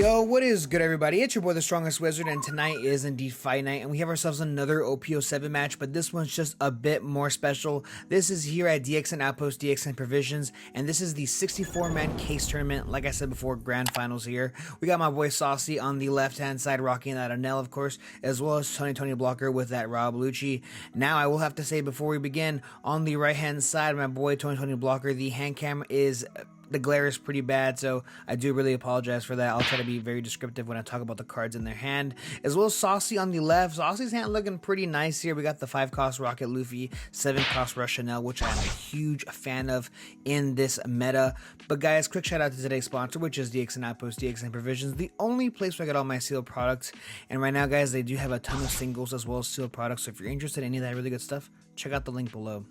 Yo, what is good, everybody? It's your boy, the Strongest Wizard, and tonight is indeed Fight Night, and we have ourselves another OP07 match, but this one's just a bit more special. This is here at DXN Outpost, DXN Provisions, and this is the 64-man case tournament. Like I said before, grand finals here. We got my boy Saucy on the left-hand side, rocking that Enel, of course, as well as Tony Blocker with that Rob Lucci. Now, I will have to say before we begin, on the right-hand side, my boy Tony Blocker, the hand cam is... the glare is pretty bad, so I do really apologize for that. I'll try to be very descriptive when I talk about the cards in their hand. As well as Saucy on the left. Saucy's hand looking pretty nice here. We got the 5-cost Rocket Luffy, 7-cost Rush Enel, which I'm a huge fan of in this meta. But guys, quick shout out to today's sponsor, which is DXN Outpost, DXN Provisions, the only place where I get all my sealed products. And right now, guys, they do have a ton of singles as well as sealed products. So if you're interested in any of that really good stuff, check out the link below.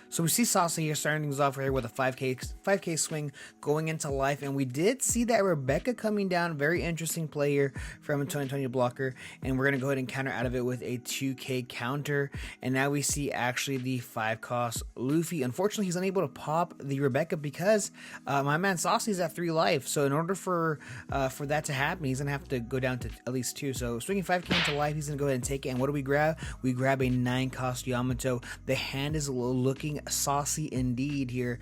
So we see Saucy here starting things off right here with a 5K swing going into life, and we did see that Rebecca coming down. Very interesting play here from Tony Blocker, and we're gonna go ahead and counter out of it with a 2K counter. And now we see actually the 5-cost Luffy. Unfortunately, he's unable to pop the Rebecca because my man Saucy's at 3 life. So in order for that to happen, he's gonna have to go down to at least 2. So swinging 5K into life, he's gonna go ahead and take it. And what do we grab? We grab a 9-cost Yamato. The hand is looking saucy indeed here,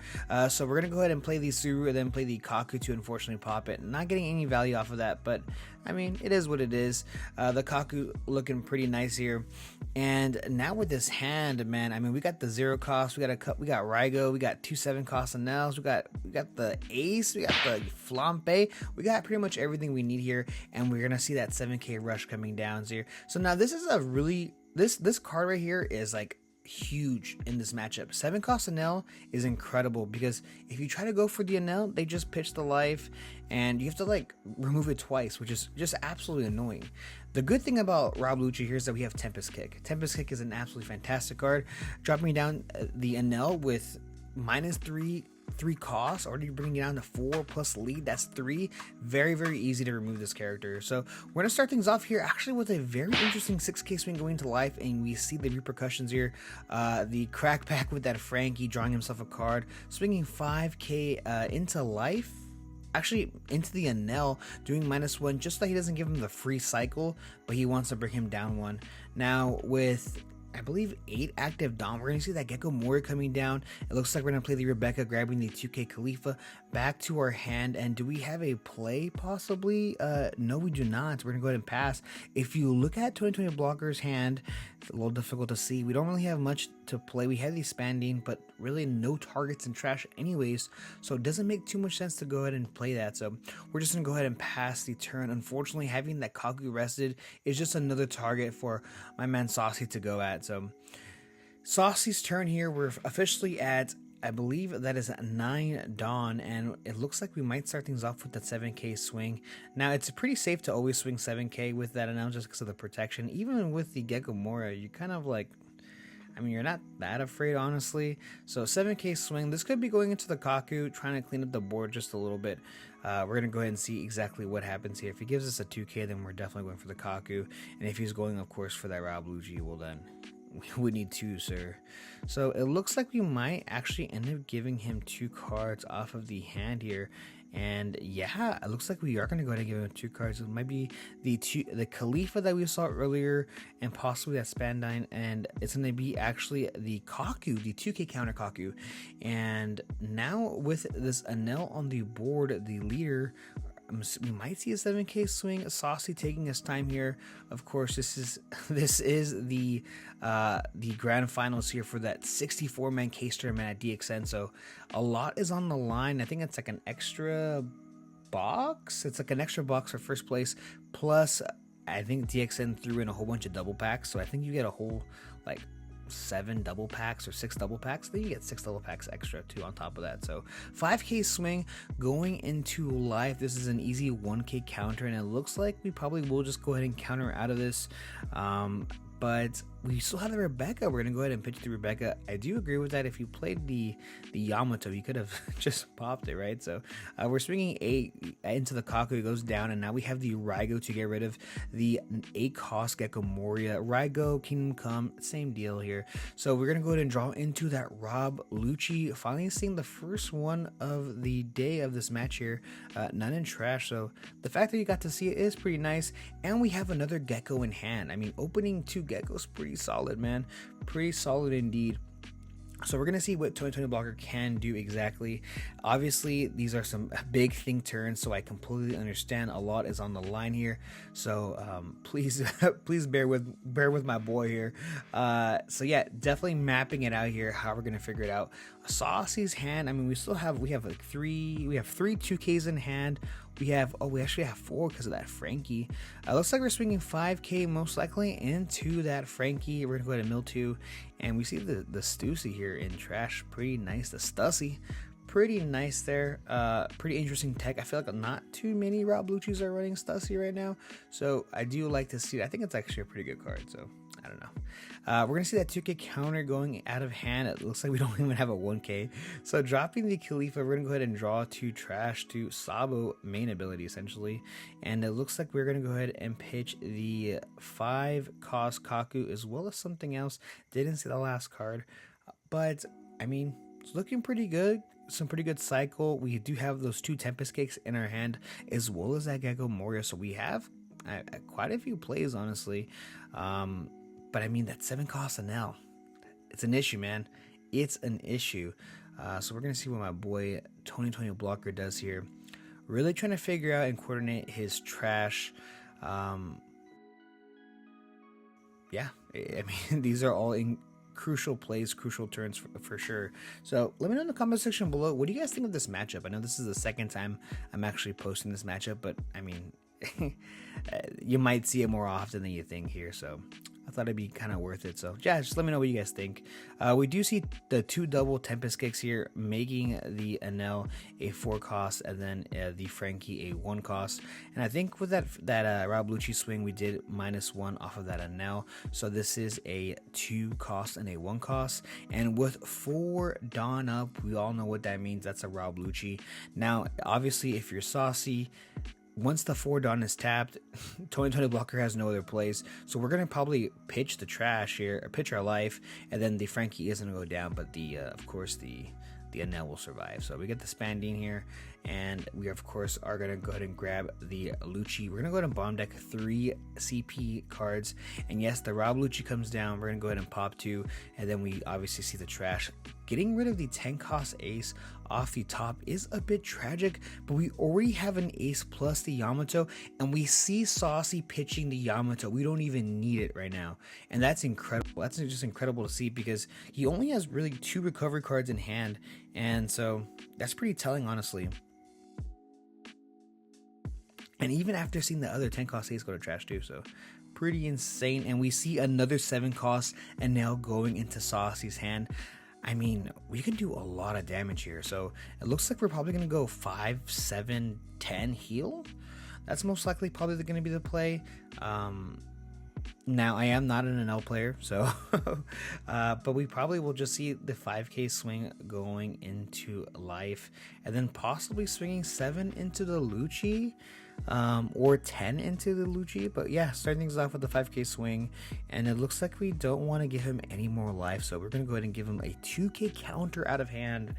so we're gonna go ahead and play the Suru and then play the Kaku to unfortunately pop it. Not getting any value off of that, but I mean, it is what it is. The Kaku looking pretty nice here, and now with this hand, man, I mean, we got the 0-cost, we got Raigo, we got 2 7-cost Enels, we got the Ace, we got the Flampe, we got pretty much everything we need here, and we're gonna see that 7K rush coming down here. So now this is a really this card right here is like huge in this matchup. 7-cost Enel is incredible because if you try to go for the Enel, they just pitch the life and you have to like remove it twice, which is just absolutely annoying. The good thing about Rob Lucci here is that we have Tempest Kick. Tempest Kick is an absolutely fantastic card, dropping down the Enel with -3 costs, already bringing it down to 4 plus lead. That's 3. Very easy to remove this character. So we're gonna start things off here actually with a very interesting 6K swing going to life, and we see the repercussions here. The crackback with that Frankie drawing himself a card, swinging 5K into life, actually into the Enel, doing -1 just so he doesn't give him the free cycle, but he wants to bring him down 1. Now with I believe 8 active Dom, we're going to see that Gecko Mori coming down. It looks like we're going to play the Rebecca, grabbing the 2K Khalifa back to our hand. And do we have a play possibly? No, we do not. We're going to go ahead and pass. If you look at Tony Blocker's hand, it's a little difficult to see. We don't really have much to play. We have the Spandine, but really no targets in trash anyways. So it doesn't make too much sense to go ahead and play that. So we're just going to go ahead and pass the turn. Unfortunately, having that Kaku rested is just another target for my man Saucy to go at. So Saucy's turn here, we're officially at, I believe that is 9 Dawn, and it looks like we might start things off with that 7K swing. Now it's pretty safe to always swing 7K with that Enel just because of the protection. Even with the Gecko Mora, you kind of like, I mean, you're not that afraid, honestly. So 7K swing, this could be going into the Kaku, trying to clean up the board just a little bit. We're going to go ahead and see exactly what happens here. If he gives us a 2K, then we're definitely going for the Kaku. And if he's going, of course, for that Rob Lucci, well then, we need 2, sir. So it looks like we might actually end up giving him 2 cards off of the hand here. And yeah, it looks like we are going to go ahead and give him 2 cards. It might be the Khalifa that we saw earlier, and possibly that Spandine, and it's going to be actually the Kaku, the 2K counter Kaku. And now with this Enel on the board, the leader, we might see a 7K swing. Saucy taking his time here. Of course, this is the grand finals here for that 64-man case tournament at DXN. So a lot is on the line. I think it's like an extra box. It's like an extra box for first place. Plus, I think DXN threw in a whole bunch of double packs. So I think you get a whole like 7 double packs or 6 double packs. Then you get 6 double packs extra too on top of that. So 5K swing going into life. This is an easy 1K counter, and it looks like we probably will just go ahead and counter out of this. But we still have the Rebecca. We're gonna go ahead and pitch the Rebecca. I do agree with that. If you played the Yamato, you could have just popped it, right? So we're swinging 8 into the Kaku. It goes down, and now we have the Raigo to get rid of the 8 cost Gecko Moria. Raigo, Kingdom Come, same deal here. So we're gonna go ahead and draw into that Rob Lucci. Finally seeing the first one of the day of this match here. None in trash. So the fact that you got to see it is pretty nice, and we have another Gecko in hand. I mean, opening 2 Geckos, pretty solid, man. Pretty solid indeed. So we're going to see what 2020 Blocker can do exactly. Obviously, these are some big thing turns, so I completely understand a lot is on the line here. So please please bear with my boy here. So yeah, definitely mapping it out here, how we're going to figure it out. Saucy's hand, I mean, we have like three 2Ks in hand. We actually have 4 because of that Frankie. Looks like we're swinging 5K most likely into that Frankie. We're gonna go ahead and mill 2, and we see the Stussy here in trash. Pretty nice. The Stussy, pretty nice there. Pretty interesting tech. I feel like not too many Rob Lucci's are running Stussy right now, so I do like to see it. I think it's actually a pretty good card, so I don't know. We're gonna see that 2K counter going out of hand. It looks like we don't even have a 1K. So dropping the Khalifa, we're gonna go ahead and draw 2 trash to Sabo main ability essentially. And it looks like we're gonna go ahead and pitch the 5 cost Kaku as well as something else. Didn't see the last card, but I mean, it's looking pretty good. Some pretty good cycle. We do have those 2 Tempest Cakes in our hand as well as that Gecko Moria. So we have quite a few plays, honestly. But I mean, that 7 cost Enel, it's an issue, man. It's an issue. So we're going to see what my boy 2020 Blocker does here. Really trying to figure out and coordinate his trash. Yeah, I mean, these are all in crucial plays, crucial turns for sure. So let me know in the comment section below, what do you guys think of this matchup? I know this is the second time I'm actually posting this matchup, but I mean, you might see it more often than you think here, so I thought it'd be kind of worth it. So yeah, just let me know what you guys think. We do see the 2 double Tempest Kicks here, making the Enel a 4 cost and then the Frankie a 1 cost. And I think with that Rob Lucci swing, we did -1 off of that Enel. So this is a 2 cost and a 1 cost. And with 4 Dawn up, we all know what that means. That's a Rob Lucci. Now, obviously, if you're saucy, once the 4 Dawn is tapped, 2020 Blocker has no other plays, so we're gonna probably pitch the trash here, or pitch our life, and then the Frankie is gonna go down, but the of course the Enel will survive. So we get the Spandine here, and we of course are gonna go ahead and grab the Lucci. We're gonna go ahead and bomb deck 3 CP cards, and yes, the Rob Lucci comes down. We're gonna go ahead and pop 2, and then we obviously see the trash. Getting rid of the 10 cost ace off the top is a bit tragic, but we already have an ace plus the Yamato, and we see Saucy pitching the Yamato. We don't even need it right now, and that's incredible. That's just incredible to see, because he only has really 2 recovery cards in hand, and so that's pretty telling, honestly. And even after seeing the other 10 cost ace go to trash too, so pretty insane. And we see another 7 cost and now going into Saucy's hand. I mean, we can do a lot of damage here. So it looks like we're probably going to go 5, 7, 10 heal. That's most likely probably going to be the play. Now, I am not an Enel player, so but we probably will just see the 5K swing going into life, and then possibly swinging 7 into the Lucci, or 10 into the Lucci. But yeah, starting things off with the 5K swing, and it looks like we don't want to give him any more life, so we're going to go ahead and give him a 2K counter out of hand.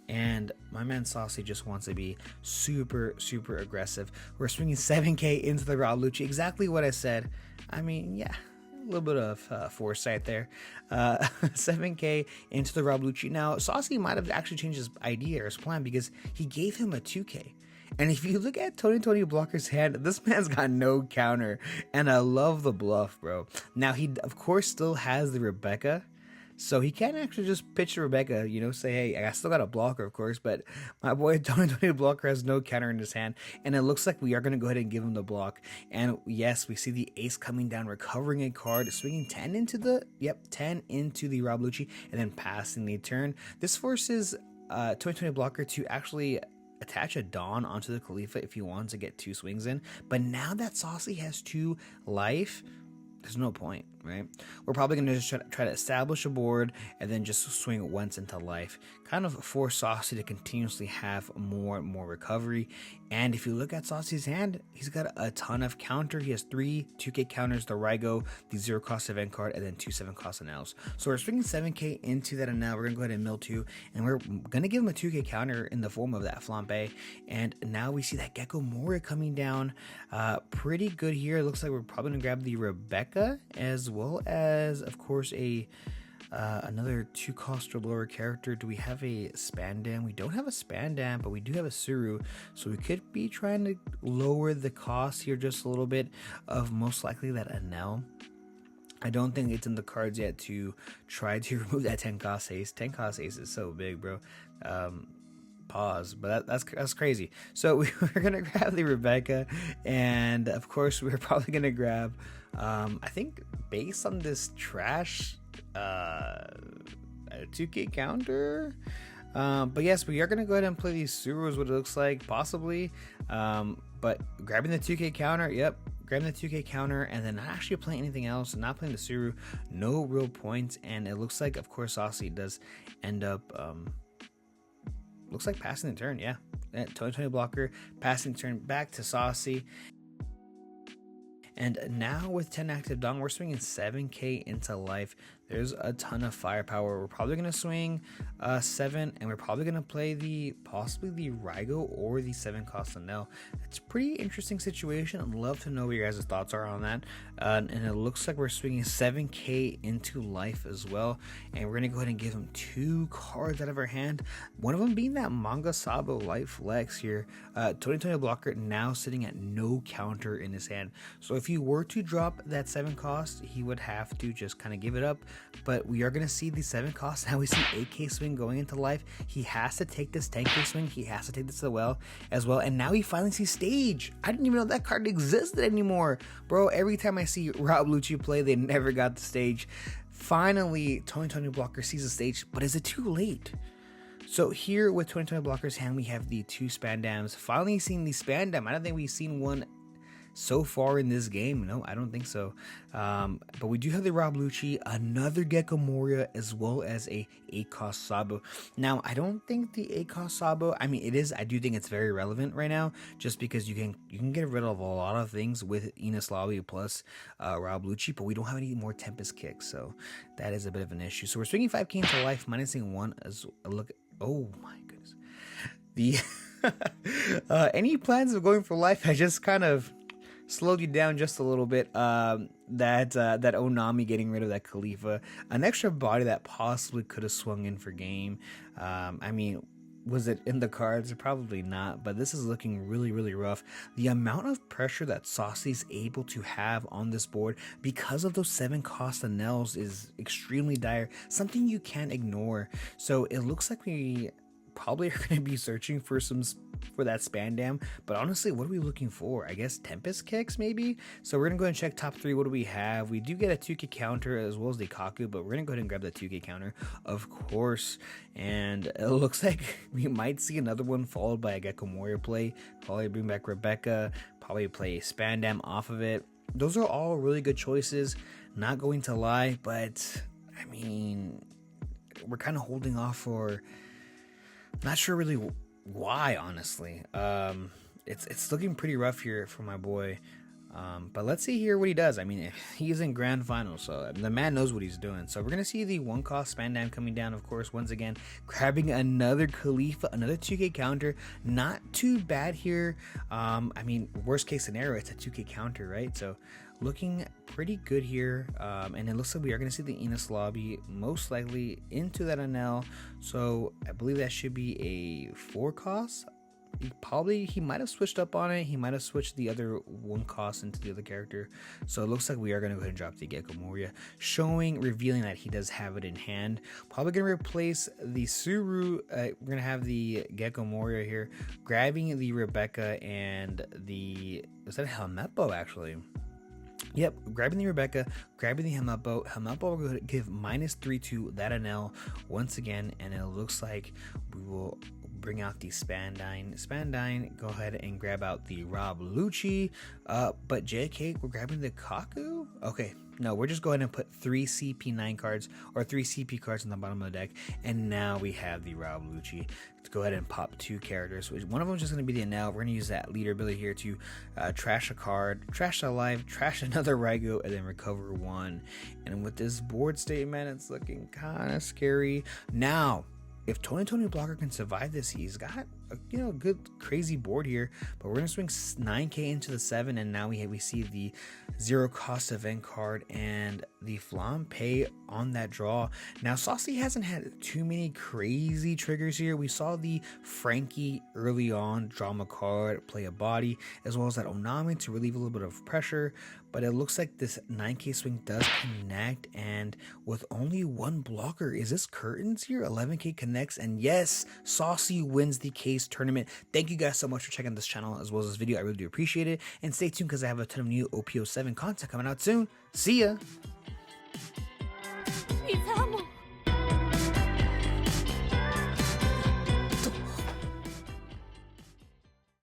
And my man Saucy just wants to be super aggressive. We're swinging 7K into the Rob Lucci, exactly what I said. I mean, yeah, a little bit of foresight there. 7K into the Rob Lucci. Now, Saucy might have actually changed his idea or his plan, because he gave him a 2K. And if you look at 2020 Blocker's hand, this man's got no counter. And I love the bluff, bro. Now, he, of course, still has the Rebecca. So he can't actually just pitch to Rebecca, you know, say, hey, I still got a blocker, of course, but my boy 2020 Blocker has no counter in his hand, and it looks like we are going to go ahead and give him the block. And yes, we see the ace coming down, recovering a card, swinging 10 into the, 10 into the Rob Lucci, and then passing the turn. This forces 2020 Blocker to actually attach a Dawn onto the Khalifa if he wants to get 2 swings in. But now that Saucy has 2 life, there's no point. right? We're probably going to just try to establish a board and then just swing once into life. Kind of force Saucy to continuously have more and more recovery. And if you look at Saucy's hand, he's got a ton of counter. He has 3 2k counters, the Rygo, the 0 cost event card, and then 2 7 cost Enels. So we're swinging 7k into that Enel. We're going to go ahead and mill 2, and we're going to give him a 2k counter in the form of that Flambe. And now we see that Gecko Moria coming down pretty good here. It looks like we're probably going to grab the Rebecca, as well as, of course, another 2 cost or lower character. Do we have a Spandam? We don't have a Spandam, but we do have a Suru, so we could be trying to lower the cost here just a little bit of most likely that Enel. I don't think it's in the cards yet to try to remove that 10 cost ace. 10 cost ace is so big, bro. Pause, but that's crazy. So we're gonna grab the Rebecca, and of course we're probably gonna grab I think based on this trash a 2k counter, but yes, we are gonna go ahead and play these Surus, what it looks like possibly, but grabbing the 2k counter, yep, grabbing the 2k counter, and then not actually playing anything else, not playing the Suru, no real points. And it looks like, of course, Saucy does end up looks like passing the turn. Yeah, 2020 blocker, passing the turn back to Saucy. And now with 10 active Dong, we're swinging 7k into life. There's a ton of firepower. We're probably going to swing 7, and we're probably going to play possibly the Rygo or the 7 cost Enel. It's a pretty interesting situation. I'd love to know what your guys' thoughts are on that. And it looks like we're swinging 7k into life as well. And we're going to go ahead and give him 2 cards out of our hand. One of them being that Manga Sabo Life Flex here. 2020 blocker now sitting at no counter in his hand. So if he were to drop that 7 cost, he would have to just kind of give it up. But we are going to see the 7 cost. Now we see 8k swing going into life. He has to take this 10k swing. He has to take this as well. And now he finally sees stage. I didn't even know that card existed anymore. Bro, every time I see Rob Lucci play, they never got the stage. Finally, 2020 blocker sees the stage, but is it too late? So here with 2020 blocker's hand, we have the 2 Spandams. Finally seeing the Spandam. I don't think we've seen one so far in this game. No, I don't think so. But we do have the Rob Lucci, another Gecko Moria, as well as a 8 cost Sabo. Now, I don't think the 8 cost Sabo, I mean, it is, I do think it's very relevant right now, just because you can get rid of a lot of things with Enes Lobby plus Rob Lucci, but we don't have any more Tempest kicks, so that is a bit of an issue. So we're swinging 5k into life, minusing 1 as a look. Oh my goodness. The any plans of going for life, I just kind of slowed you down just a little bit. That Onami getting rid of that Khalifa, an extra body that possibly could have swung in for game. I mean, was it in the cards? Probably not, but this is looking really, really rough. The amount of pressure that Saucy's able to have on this board because of those 7 cost Enels is extremely dire, something you can't ignore. So it looks like we probably are going to be searching for that Spandam, but honestly, what are we looking for? I guess Tempest kicks maybe. So we're gonna go ahead and check top 3. What do we have? We do get a 2k counter as well as the Kaku, but we're gonna go ahead and grab the 2k counter, of course. And it looks like we might see another one followed by a Gecko Moria play. Probably bring back Rebecca, probably play Spandam off of it. Those are all really good choices, not going to lie, but I mean, we're kind of holding off for, not sure really why, honestly. It's looking pretty rough here for my boy, but let's see here what he does. I mean, he's in grand finals, so the man knows what he's doing. So we're gonna see the 1 cost Spandam coming down, of course, once again, grabbing another Khalifa, another 2k counter. Not too bad here. I mean, worst case scenario, it's a 2k counter, right? So looking pretty good here, and it looks like we are going to see the Enes Lobby most likely into that Enel. So I believe that should be a 4 cost. He might have switched up on it. He might have switched the other 1 cost into the other character. So it looks like we are going to go ahead and drop the Gecko Moria, revealing that he does have it in hand. Probably going to replace the Suru. We're going to have the Gecko Moria here, grabbing the Rebecca and is that Helmeppo actually? Yep, grabbing the Rebecca, grabbing the Helmeppo. Helmeppo will go to give -3 to that Enel once again, and it looks like we will bring out the Spandine, go ahead and grab out the Rob Lucci, but JK, we're grabbing the Kaku? Okay, No, we're just going to put 3 CP9 cards or 3 CP cards on the bottom of the deck, and now we have the Rob Lucci. Let's go ahead and pop 2 characters. One of them is just going to be the Enel. We're going to use that leader ability here to trash a card, trash a life, trash another Rygo, and then recover 1. And with this board statement, it's looking kind of scary. Now, if Tony Blocker can survive this, he's got a good crazy board here. But we're gonna swing 9k into the 7, and now we see the 0 cost event card and the Flampe on that draw. Now Saucy hasn't had too many crazy triggers here. We saw the Frankie early on, drama card, play a body, as well as that Onami to relieve a little bit of pressure. But it looks like this 9k swing does connect, and with only 1 blocker, is this curtains here? 11k connects, and yes, Saucy wins the case tournament. Thank you guys so much for checking this channel as well as this video. I really do appreciate it, and stay tuned because I have a ton of new OP07 content coming out soon. See ya.